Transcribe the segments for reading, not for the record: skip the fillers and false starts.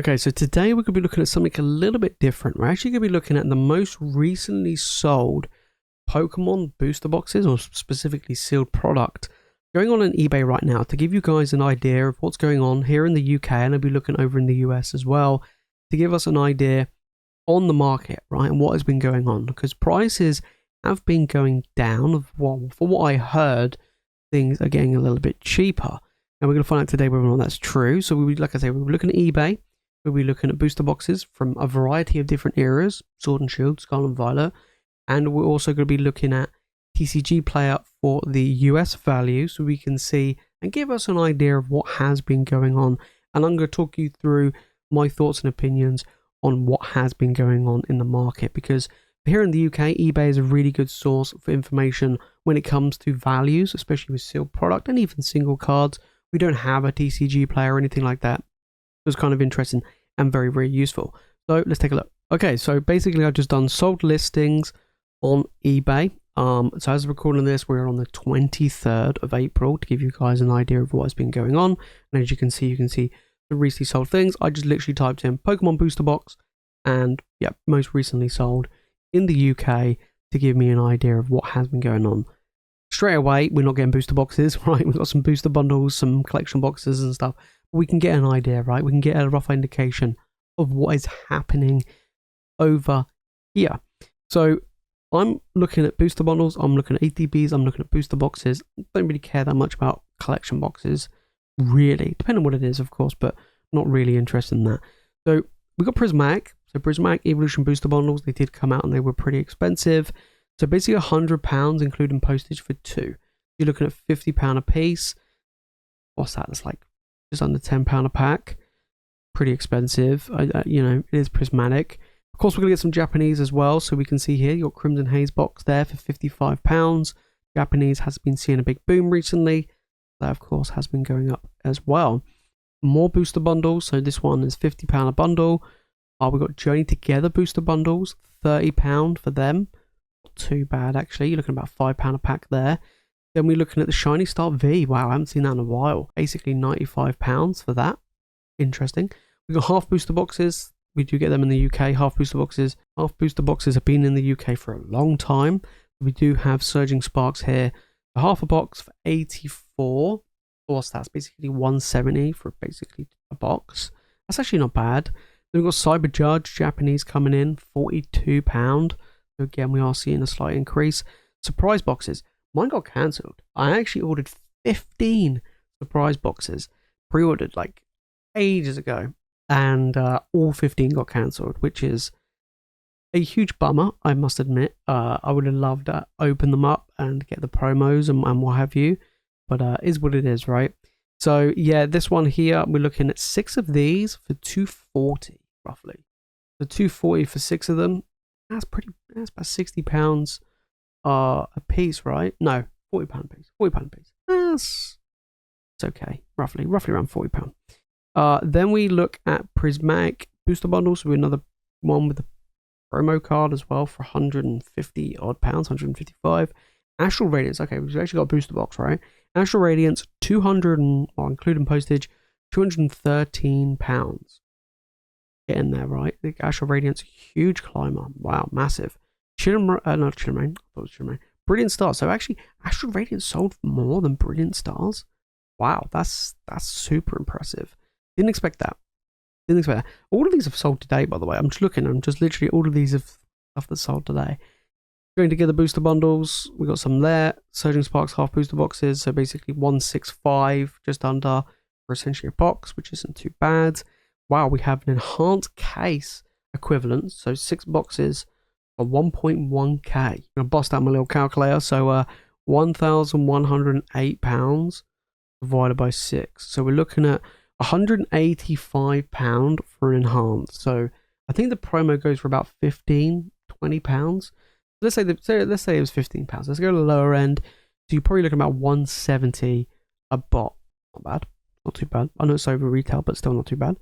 Okay, so today we're going to be looking at something a little bit different. We're actually going to be looking at the most recently sold Pokemon booster boxes, or specifically sealed product, going on eBay right now to give you guys an idea of what's going on here in the UK, and I'll be looking over in the US as well to give us an idea on the market, right, and what has been going on, because prices have been going down. Well, from what I heard, things are getting a little bit cheaper, and we're going to find out today whether or not that's true. So like I say, we're looking at eBay. We'll be looking at booster boxes from a variety of different eras, Sword and Shield, Scarlet and Violet, and we're also going to be looking at TCG Player for the US value, so we can see and give us an idea of what has been going on. And I'm going to talk you through my thoughts and opinions on what has been going on in the market, because here in the UK, eBay is a really good source for information when it comes to values, especially with sealed product and even single cards. We don't have a TCG Player or anything like that. It was kind of interesting and very, very useful. So let's take a look. Okay, so basically I've just done sold listings on eBay. So as of recording this, we're on the 23rd of April to give you guys an idea of what has been going on. And as you can see the recently sold things. I just literally typed in Pokemon booster box and yeah, most recently sold in the UK to give me an idea of what has been going on. Straight away, we're not getting booster boxes, right? We've got some booster bundles, some collection boxes and stuff. We can get an idea, right? We can get a rough indication of what is happening over here. So I'm looking at booster bundles, I'm looking at ATBs, I'm looking at booster boxes. Don't really care that much about collection boxes, really. Depending on what it is, of course, but not really interested in that. So we got Prismatic. So Prismatic Evolution booster bundles, they did come out and they were pretty expensive. So basically £100, including postage for two. You're looking at £50 a piece. What's that? That's like just under £10 a pack. Pretty expensive. You know, it is Prismatic. Of course, we're going to get some Japanese as well. So we can see here, your Crimson Haze box there for £55. Japanese has been seeing a big boom recently. That, of course, has been going up as well. More booster bundles. So this one is £50 a bundle. We've got Journey Together booster bundles, £30 for them. Not too bad, actually. You're looking at about £5 a pack there. Then we're looking at the Shiny Star V. Wow, I haven't seen that in a while. Basically £95 for that. Interesting. We've got half booster boxes. We do get them in the UK, half booster boxes. Half booster boxes have been in the UK for a long time. We do have Surging Sparks here. For half a box for 84. What's that? That's basically 170 for basically a box. That's actually not bad. Then we've got Cyber Judge, Japanese coming in, £42. So again, we are seeing a slight increase. Surprise boxes. Mine got cancelled. I actually ordered 15 surprise boxes. Pre-ordered like ages ago. And all 15 got cancelled, which is a huge bummer, I must admit. I would have loved to open them up and get the promos and what have you. But is what it is, right? So yeah, this one here, we're looking at 6 of these for $240 roughly. So $240 for 6 of them. That's about £60 a piece, right? No, £40 a piece. £40 a piece. It's okay. Roughly around £40. Then we look at Prismatic booster bundles. With another one with the promo card as well for 150 odd pounds, 155. Astral Radiance. Okay, we've actually got a booster box, right? Astral Radiance, including postage, £213. Get in there, right? The Astral Radiance, huge climber. Wow, massive. Not Chillinrain. I thought it was Chillinrain. Brilliant Stars. So actually, Astral Radiance sold more than Brilliant Stars. Wow, that's super impressive. Didn't expect that. All of these have sold today, by the way. I'm just looking. Literally all of these have stuff that's sold today. Going together booster bundles. We got some there. Surging Sparks half booster boxes. So basically 165, just under, for essentially a box, which isn't too bad. Wow, we have an enhanced case equivalent. So 6 boxes for 1.1k. I'm gonna bust out my little calculator. So £1,108 divided by 6. So we're looking at £185 for an enhanced. So I think the promo goes for about £15-20. Let's say it was £15. Let's go to the lower end. So you're probably looking at about 170 a bot. Not bad. Not too bad. I know it's over retail, but still not too bad.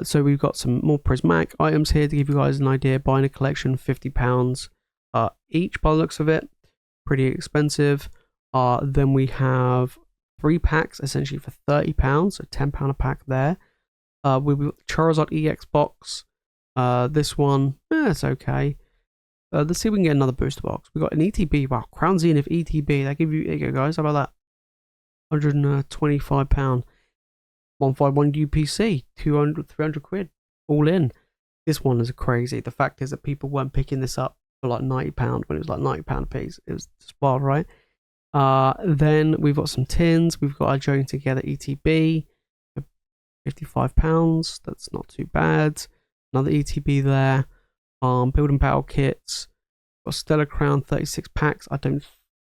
So we've got some more Prismatic items here to give you guys an idea. Buying a collection, £50 each by the looks of it. Pretty expensive. Then we have 3 packs essentially for £30, so £10 a pack there. We've got Charizard EX box. This one, it's okay. Let's see if we can get another booster box. We got an ETB. Wow, Crown Zenith ETB. They give you, there you go, guys. How about that? £125. 151 UPC. 200, 300 quid. All in. This one is crazy. The fact is that people weren't picking this up for like £90 when it was like £90 a piece. It was just wild, right? Then we've got some tins. We've got our Join Together ETB. £55. That's not too bad. Another ETB there. Building battle kits. Got Stellar Crown 36 packs. I don't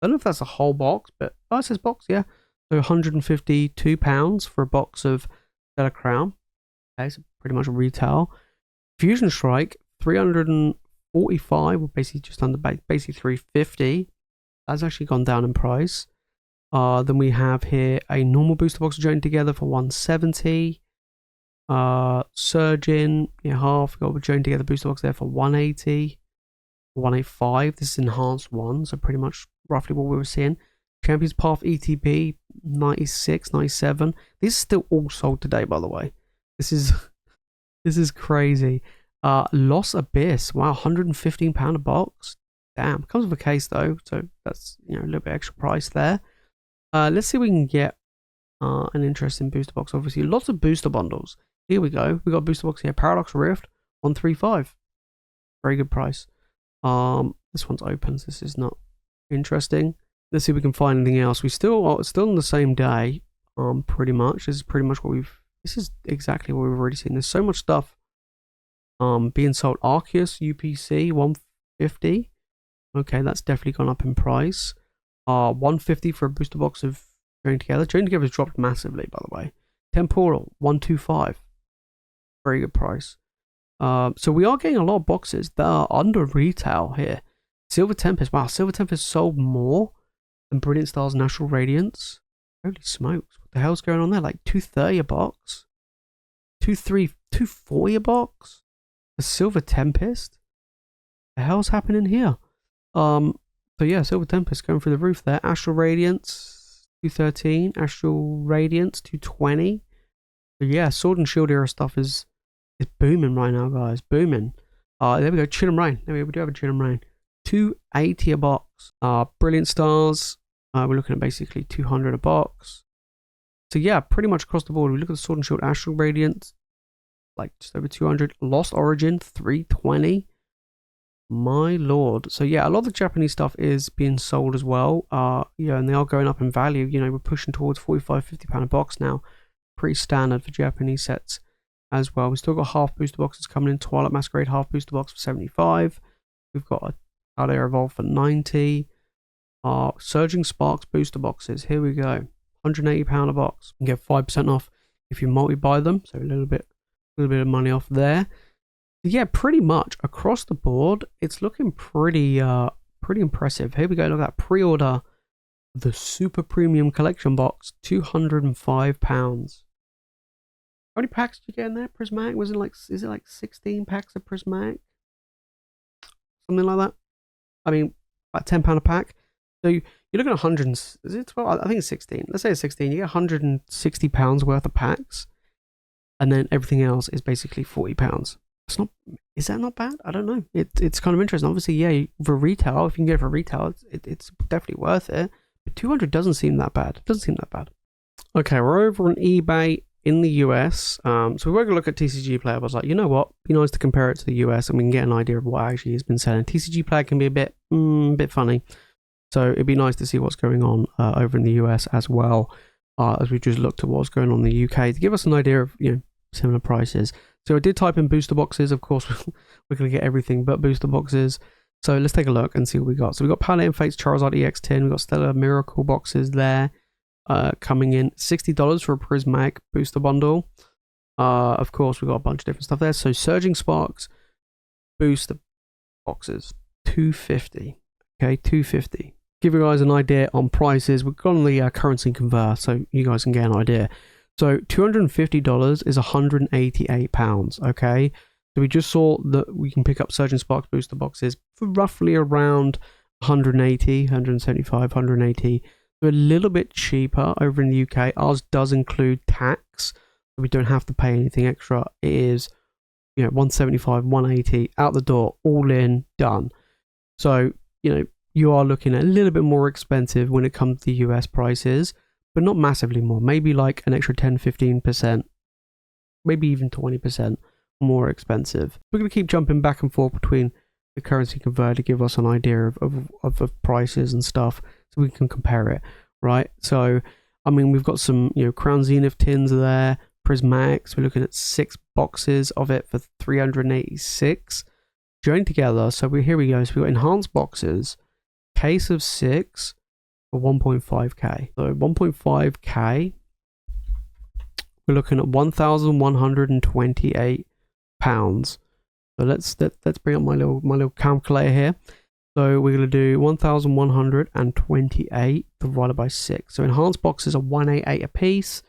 know if that's a whole box, but oh, it says box, yeah. So £152 for a box of Stellar Crown. Okay, so pretty much retail. Fusion Strike 345, or basically just under, basically 350. That's actually gone down in price. Then we have here a normal booster box joined together for 170. Surgeon, yeah, half. Got a joined together booster box there for 180. 185. This is enhanced one, so pretty much roughly what we were seeing. Champions Path ETB 96, 97. These are still all sold today, by the way. This is crazy. Lost Abyss, wow, £115 a box. Damn, comes with a case though, so that's, you know, a little bit extra price there. Let's see if we can get an interesting booster box. Obviously, lots of booster bundles. Here we go. We got a booster box here. Paradox Rift 135. Very good price. This one's open, so this is not interesting. Let's see if we can find anything else. It's still on the same day. Pretty much. This is pretty much what we've. This is exactly what we've already seen. There's so much stuff. Being sold. Arceus UPC 150. Okay, that's definitely gone up in price. 150 for a booster box of Join Together. Join Together has dropped massively, by the way. Temporal 125. Very good price. So we are getting a lot of boxes that are under retail here. Silver Tempest. Wow, Silver Tempest sold more than Brilliant Stars Natural Radiance. Holy smokes. What the hell's going on there? Like 230 a box? 240 a box? A Silver Tempest? The hell's happening here? So yeah, Silver Tempest going through the roof there. Astral Radiance 213. Astral Radiance 220. So yeah, Sword and Shield era stuff is booming right now, guys. Booming. There we go. Chill and Rain. There we go. We do have a Chill and Rain. 280 a box. Brilliant Stars. We're looking at basically 200 a box. So yeah, pretty much across the board. We look at the Sword and Shield Astral Radiance, like just over 200. Lost Origin 320. My lord. So yeah, a lot of the Japanese stuff is being sold as well. Yeah, and they are going up in value. You know, we're pushing towards £45-50 a box now. Pretty standard for Japanese sets as well. We've still got half booster boxes coming in. Twilight Masquerade half booster box for 75. We've got a Alea Evolve for 90. Surging Sparks booster boxes. Here we go. £180 a box. You can get 5% off if you multi-buy them. So a little bit of money off there. Yeah, pretty much across the board, it's looking pretty impressive. Here we go. Look at that pre-order. The Super Premium Collection box, £205. How many packs did you get in there? Prismatic? Is it like 16 packs of Prismatic? Something like that. I mean, about £10 a pack. So you're looking at 100. Is it 12? I think it's 16. Let's say it's 16. You get £160 worth of packs, and then everything else is basically £40. Is that not bad? I don't know. It's kind of interesting. Obviously, yeah, for retail, if you can get it for retail, it's definitely worth it. But 200 doesn't seem that bad. It doesn't seem that bad. Okay, we're over on eBay in the US. So we were going to look at TCG Player. I was like, you know what? Be nice to compare it to the US, and we can get an idea of what actually has been selling. TCG Player can be a bit funny. So it'd be nice to see what's going on over in the US as well, as we just looked at what's going on in the UK to give us an idea of, you know, similar prices. So I did type in booster boxes. Of course, we're going to get everything but booster boxes. So let's take a look and see what we got. So we got Palette and Fates Charizard EX10. We got Stellar Miracle boxes there, coming in $60 for a Prismatic booster bundle. Of course, we got a bunch of different stuff there. So Surging Sparks booster boxes, $250. Okay, $250. Give you guys an idea on prices. We've got on the currency convert, so you guys can get an idea. So $250 is £188. Okay, so we just saw that we can pick up Surging Sparks booster boxes for roughly around 180, 175, 180. So a little bit cheaper over in the UK. Ours does include tax. We don't have to pay anything extra. It is, you know, 175, 180 out the door, all in, done. So, you know, you are looking at a little bit more expensive when it comes to US prices, but not massively more. Maybe like an extra 10, 15%, maybe even 20% more expensive. We're going to keep jumping back and forth between the currency converter to give us an idea of prices and stuff so we can compare it, right? So, I mean, we've got some, you know, Crown Zenith tins there, Prismatics. We're looking at 6 boxes of it for 386 joined together. So here we go. So we've got enhanced boxes, case of 6 for 1.5k. So 1.5k, we're looking at 1,128 pounds. So let's bring up my little calculator here. So we're going to do 1,128 divided by 6. So enhanced boxes are 188 a piece.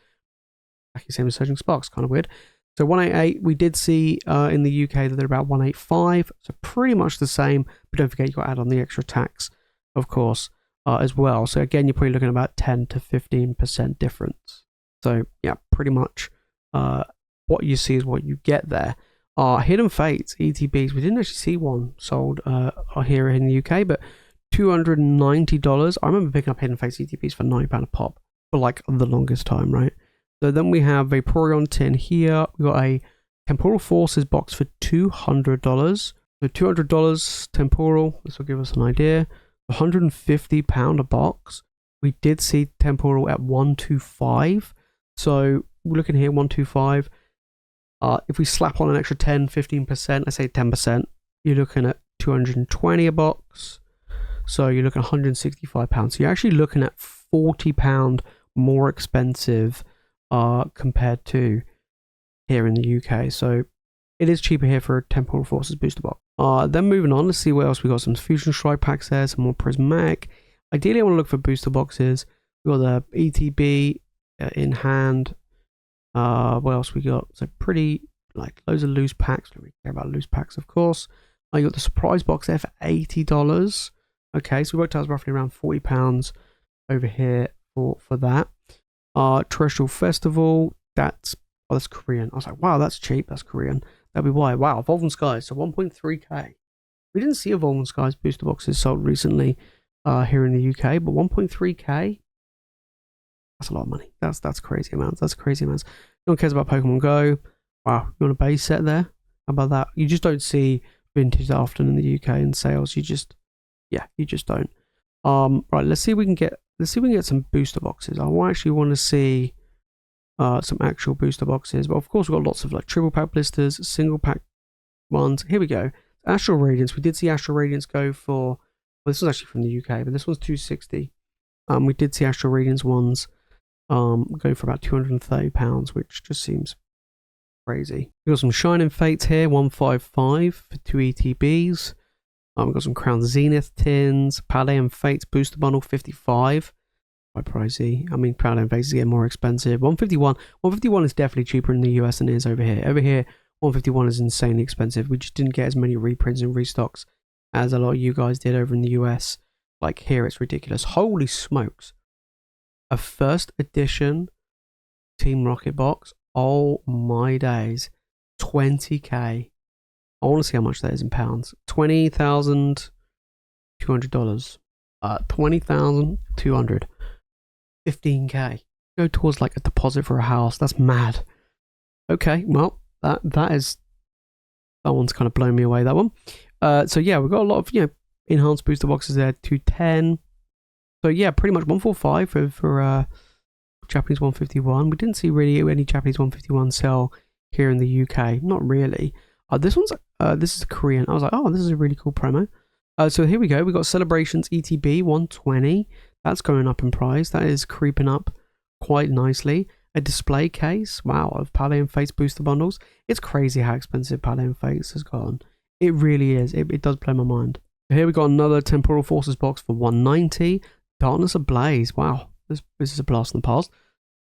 Actually, same as Surging Sparks, kind of weird. So 188, we did see in the UK that they're about 185. So pretty much the same. But don't forget, you've got to add on the extra tax, of course, as well. So again, you're probably looking at about 10 to 15% difference. So yeah, pretty much what you see is what you get there. Hidden Fates, ETBs, we didn't actually see one sold here in the UK, but $290. I remember picking up Hidden Fates ETBs for £9 a pop for like the longest time, right? So then we have Vaporeon tin here. We got a Temporal Forces box for $200. So $200 Temporal, this will give us an idea. £150 a box. We did see Temporal at 125. So we're looking here, 125. If we slap on an extra 10, 15%, let's say 10%, you're looking at 220 a box. So you're looking at £165. So you're actually looking at £40 more expensive compared to here in the UK. So it is cheaper here for a Temporal Forces booster box. Then moving on, let's see what else we got. Some Fusion Strike packs there, some more Prismatic. Ideally, I want to look for booster boxes. We got the ETB in hand. What else we got? So pretty, like, loads of loose packs. Don't really care about loose packs, of course. You got the surprise box there for $80. Okay, so we worked out roughly around £40 over here for that. Terrestrial Festival, that's Korean. I was like, wow, that's cheap. That's Korean. That'd be why. Wow, Evolving Skies, so 1.3k. We didn't see Evolving Skies booster boxes sold recently here in the UK, but 1.3k. That's a lot of money. That's crazy amounts. That's crazy amounts. No one cares about Pokemon Go. Wow, you want a base set there? How about that? You just don't see vintage that often in the UK in sales. You just don't. Right, let's see if we can get some booster boxes. I actually want to see some actual booster boxes. But of course, we've got lots of like triple pack blisters, single pack ones. Here we go. Astral Radiance. We did see Astral Radiance go for. Well, this was actually from the UK, but this one's 260. We did see Astral Radiance ones go for about £230, which just seems crazy. We've got some Shining Fates here, 155 for 2 ETBs. We've got some Crown Zenith tins, Palladium Fates booster bundle, 55. Quite pricey. I mean, Palladium Fates is getting more expensive. 151 is definitely cheaper in the US than it is over here. Over here, 151 is insanely expensive. We just didn't get as many reprints and restocks as a lot of you guys did over in the US. Like here, it's ridiculous. Holy smokes. A first edition Team Rocket box. Oh my days. 20k. I want to see how much that is in pounds. $20,200. $20,200. 15k. Go towards like a deposit for a house. That's mad. Okay, well, that one's kind of blown me away, that one. So yeah, we've got a lot of, enhanced booster boxes there, 210. So yeah, pretty much 145 for Japanese 151. We didn't see really any Japanese 151 sell here in the UK. Not really. This is Korean. I was like, oh, this is a really cool promo. So here we go. We got Celebrations ETB 120. That's going up in price. That is creeping up quite nicely. A display case, wow, of Palladium Fates booster bundles. It's crazy how expensive Palladium Fates has gotten. It really is. It does blow my mind. Here we got another Temporal Forces box for 190. Darkness Ablaze. Wow, this is a blast in the past.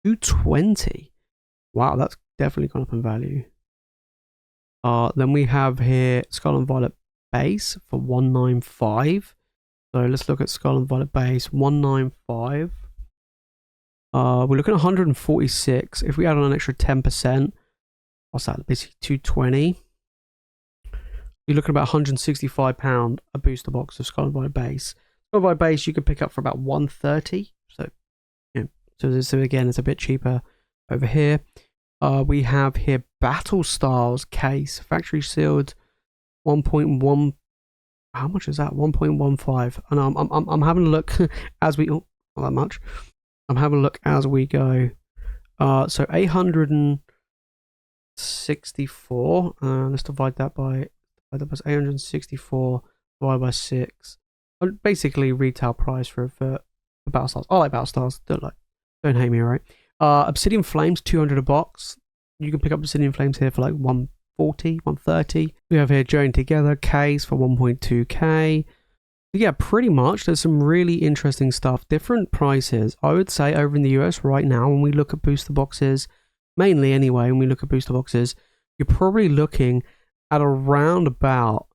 220. Wow, that's definitely gone up in value. Then we have here Scarlet Violet base for 195. So let's look at Scarlet Violet base 195. We're looking at 146. If we add on an extra 10%, what's that? Basically 220. You're looking at about £165 a booster box of Scarlet Violet base. Scarlet Violet base you could pick up for about 130. So, yeah. So again, it's a bit cheaper over here. We have here Battle Styles case, factory sealed, 1.1. How much is that? 1.15. And I'm having a look as we. Oh, not that much. I'm having a look as we go. So 864. Let's divide that by 864 divided by 6. Basically, retail price for Battle Stars. I like Battle Stars. Don't hate me, right? Obsidian Flames, 200 a box. You can pick up Obsidian Flames here for like 140, 130. We have here Join Together case for 1.2k. Yeah, pretty much. There's some really interesting stuff. Different prices. I would say over in the US right now, when we look at booster boxes, mainly anyway, when we look at booster boxes, you're probably looking at around about,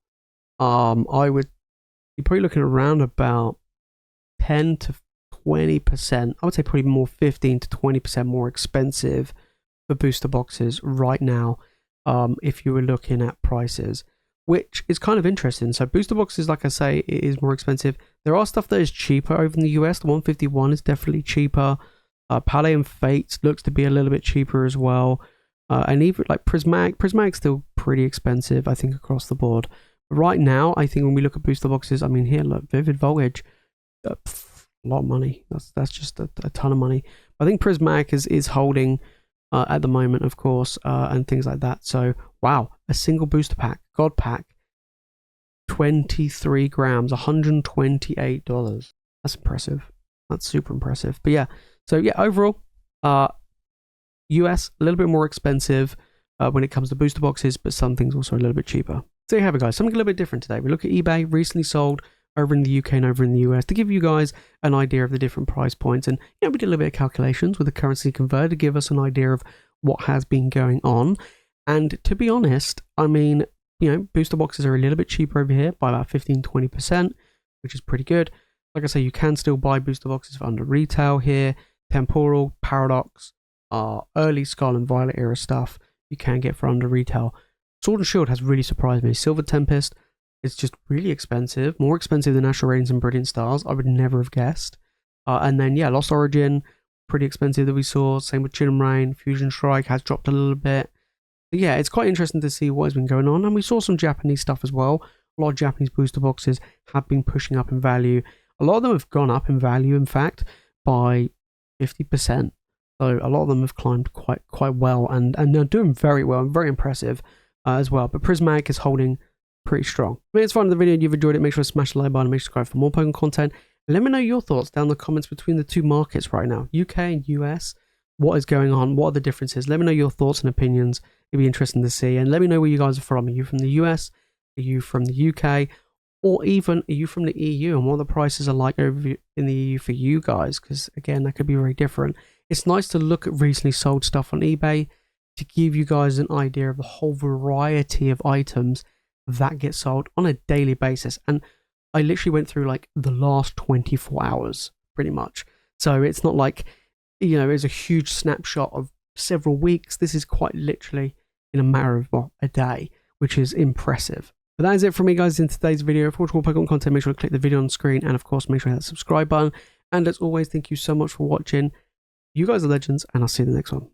you're probably looking at around about 10 to 20%. I would say probably more 15 to 20% more expensive for booster boxes right now, if you were looking at prices, which is kind of interesting. So booster boxes, like I say, it is more expensive. There are stuff that is cheaper over in the US. The 151 is definitely cheaper. Palais and Fates looks to be a little bit cheaper as well. And even like Prismatic's still pretty expensive, I think, across the board. But right now, I think when we look at booster boxes, I mean, here, look, Vivid Voltage, a lot of money. That's just a ton of money. I think Prismatic is holding at the moment, of course, and things like that. So, wow, a single booster pack, God pack, 23 grams, $128. That's impressive. That's super impressive. But yeah, so yeah, overall, US, a little bit more expensive when it comes to booster boxes, but some things also a little bit cheaper. So you have it, guys. Something a little bit different today. We look at eBay, recently sold over in the UK and over in the US, to give you guys an idea of the different price points. And we did a little bit of calculations with the currency converter to give us an idea of what has been going on. And to be honest, I mean, booster boxes are a little bit cheaper over here by about 15-20%, which is pretty good. Like I say, you can still buy booster boxes for under retail here. Temporal, Paradox, early Scarlet and Violet era stuff you can get for under retail. Sword and Shield has really surprised me. Silver Tempest, it's just really expensive, more expensive than National Radiance and Brilliant Stars. I would never have guessed. And then yeah, Lost Origin, pretty expensive that we saw. Same with Chin and Rain. Fusion Strike has dropped a little bit. But yeah, it's quite interesting to see what has been going on. And we saw some Japanese stuff as well. A lot of Japanese booster boxes have been pushing up in value. A lot of them have gone up in value, in fact, by 50%. So a lot of them have climbed quite well, and they're doing very well and very impressive as well. But Prismatic is holding pretty strong. If it's fun the video and you've enjoyed it, make sure to smash the like button and make sure to subscribe for more Pokemon content. And let me know your thoughts down in the comments between the two markets right now, UK and US. What is going on? What are the differences? Let me know your thoughts and opinions. It'd be interesting to see. And let me know where you guys are from. Are you from the US? Are you from the UK? Or even, are you from the EU? And what the prices are like over in the EU for you guys? Because again, that could be very different. It's nice to look at recently sold stuff on eBay to give you guys an idea of the whole variety of items that get sold on a daily basis. And I literally went through like the last 24 hours pretty much. So it's not like, it's a huge snapshot of several weeks. This is quite literally in a matter of a day, which is impressive. But that is it from me, guys, in today's video. For more Pokemon content, make sure to click the video on the screen, and of course make sure to hit that subscribe button. And as always, thank you so much for watching. You guys are legends, and I'll see you in the next one.